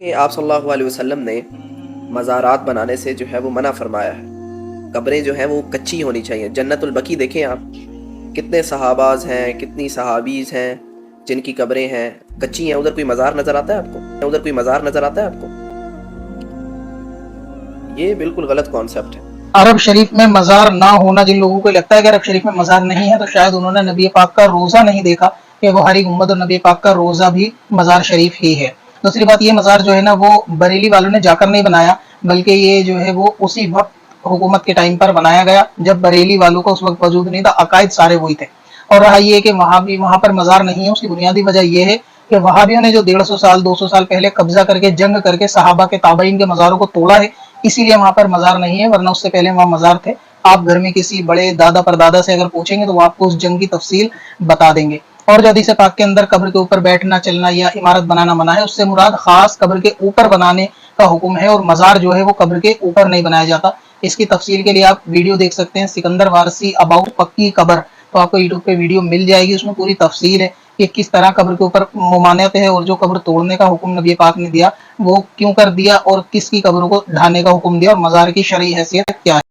کہ آپ صلی اللہ علیہ وسلم نے مزارات بنانے سے جو ہے وہ منع فرمایا ہے. قبریں جو ہیں وہ کچی ہونی چاہیے. جنت البقیع دیکھیں آپ، کتنے صحاباز ہیں، کتنی صحابیز ہیں جن کی قبریں ہیں کچی ہیں. ادھر کوئی مزار نظر آتا ہے آپ کو؟ ادھر کوئی مزار نظر آتا ہے آپ کو؟ یہ بالکل غلط کانسیپٹ ہے. عرب شریف میں مزار نہ ہونا، جن لوگوں کو لگتا ہے کہ عرب شریف میں مزار نہیں ہے تو شاید انہوں نے نبی پاک کا روزہ نہیں دیکھا کہ وہ ہری گنبد اور نبی پاک کا روزہ بھی مزار شریف ہی ہے. دوسری بات، یہ مزار جو ہے نا وہ بریلی والوں نے جا کر نہیں بنایا، بلکہ یہ جو ہے وہ اسی وقت حکومت کے ٹائم پر بنایا گیا جب بریلی والوں کا اس وقت وجود نہیں تھا. عقائد سارے وہی تھے. اور رہا یہ کہ وہاں پر مزار نہیں ہے، اس کی بنیادی وجہ یہ ہے کہ وہابیوں نے جو 150 سال 200 سال پہلے قبضہ کر کے جنگ کر کے صحابہ کے تابعین کے مزاروں کو توڑا ہے، اسی لیے وہاں پر مزار نہیں ہے، ورنہ اس سے پہلے وہاں مزار تھے. آپ گھر میں کسی بڑے دادا پر دادا سے اگر پوچھیں گے تو وہ آپ کو اس جنگ کی تفصیل بتا دیں گے. اور جو حدیث پاک کے اندر قبر کے اوپر بیٹھنا چلنا یا عمارت بنانا منع ہے، اس سے مراد خاص قبر کے اوپر بنانے کا حکم ہے، اور مزار جو ہے وہ قبر کے اوپر نہیں بنایا جاتا. اس کی تفصیل کے لیے آپ ویڈیو دیکھ سکتے ہیں، سکندر وارسی اباؤٹ پکی قبر، تو آپ کو یوٹیوب پہ ویڈیو مل جائے گی. اس میں پوری تفصیل ہے کہ کس طرح قبر کے اوپر ممانعت ہے، اور جو قبر توڑنے کا حکم نبی پاک نے دیا وہ کیوں کر دیا، اور کس کی قبروں کو ڈھانے کا حکم دیا، اور مزار کی شرعی حیثیت کیا ہے.